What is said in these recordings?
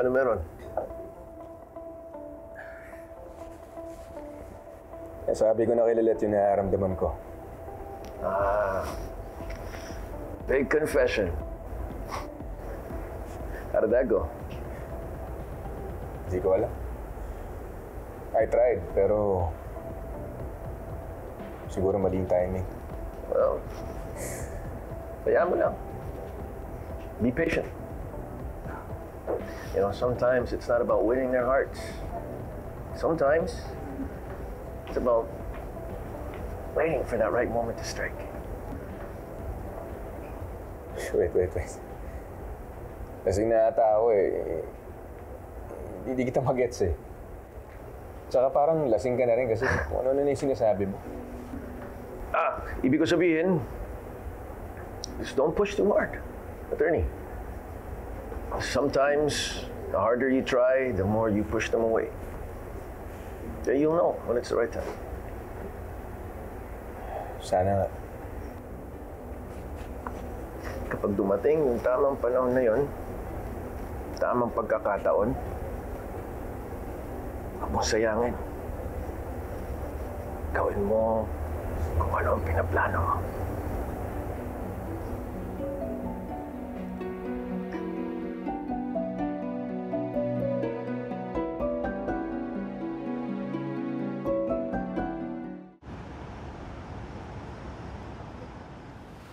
Ano meron? Sabi ko na kay Lilet yung nararamdaman ko. Big confession. How did that go? Hindi ko alam. I tried, pero siguro mali yung timing. Well, hayaan mo lang. Be patient. You know, sometimes it's not about winning their hearts. Sometimes it's about waiting for that right moment to strike. Wait. Lasing na ata ako eh. Hindi kita magets eh. Tsaka parang lasing ka na rin kasi kung ano na yung sinasabi mo. Ibig ko sabihin, just don't push too hard, attorney. Sometimes, the harder you try, the more you push them away. Then you'll know when it's the right time. Sana nga. Kapag dumating yung tamang panahon na yon, tamang pagkakataon, huwag mong sayangin. Gawin mo kung ano ang pinaplano mo.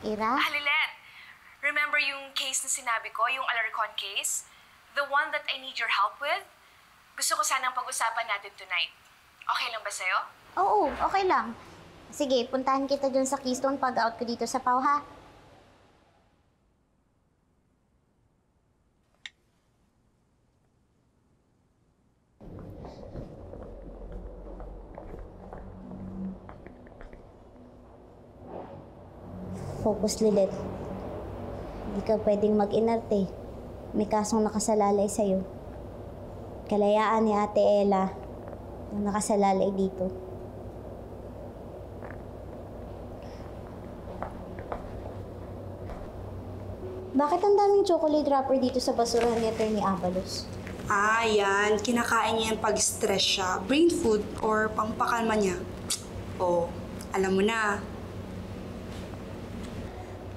Ira? Lilet, remember yung case na sinabi ko, yung Alarcon case? The one that I need your help with? Gusto ko sanang pag-usapan natin tonight. Okay lang ba sa'yo? Oo, okay lang. Sige, puntahan kita dun sa Keystone pag-out ko dito sa Pau, ha? Focus, Lilet. Hindi ka pwedeng mag-inarte. May kasong nakasalalay sa'yo. Kalayaan ni Ate Ella yung nakasalalay dito. Bakit ang daming chocolate wrapper dito sa basurahan ni Atty. Avalos? Yan. Kinakain niya yung pag-stress siya. Brain food or pangpakalma niya. Alam mo na.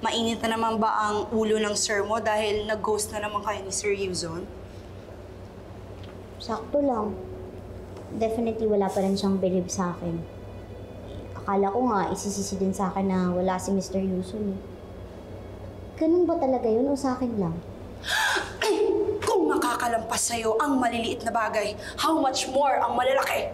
Mainit na naman ba ang ulo ng sir mo dahil nag-ghost na naman kayo ni Sir Yuzon? Sakto lang. Definitely wala pa rin siyang believe sa akin. Akala ko nga isisisi din sa akin na wala si Mr. Yuzon eh. Ganun ba talaga yun o sa akin lang? Kung nakakalampas sa'yo ang maliliit na bagay, how much more ang malalaki?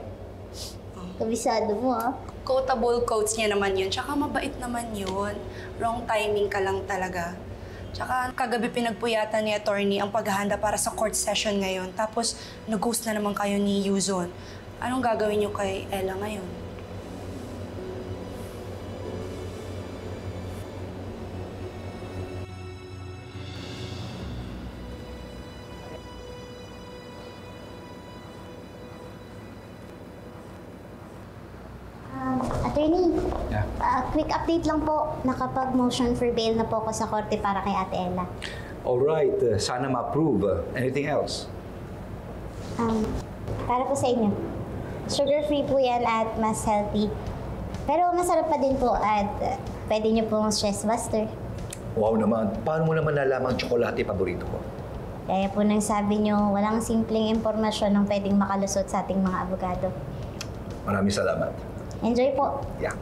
Kabisado mo ah. Quotable quotes niya naman yun. Tsaka mabait naman yun. Wrong timing ka lang talaga. Tsaka kagabi pinagpuyatan ni attorney ang paghahanda para sa court session ngayon. Tapos nag-ghost na naman kayo ni Yuzon. Anong gagawin niyo kay Ella ngayon? Attorney, Yeah. Quick update lang po. Nakapag-motion for bail na po ako sa korte para kay Ate Ella. Alright, sana ma-approve. Anything else? Para po sa inyo. Sugar-free po yan at mas healthy. Pero masarap pa din po at pwede niyo pong stress buster. Wow naman. Paano mo naman nalaman tsokolate paborito ko? Kaya po nang sabi niyo, walang simpleng impormasyon ang pwedeng makalusot sa ating mga abogado. Maraming salamat. Enjoy po. Yeah.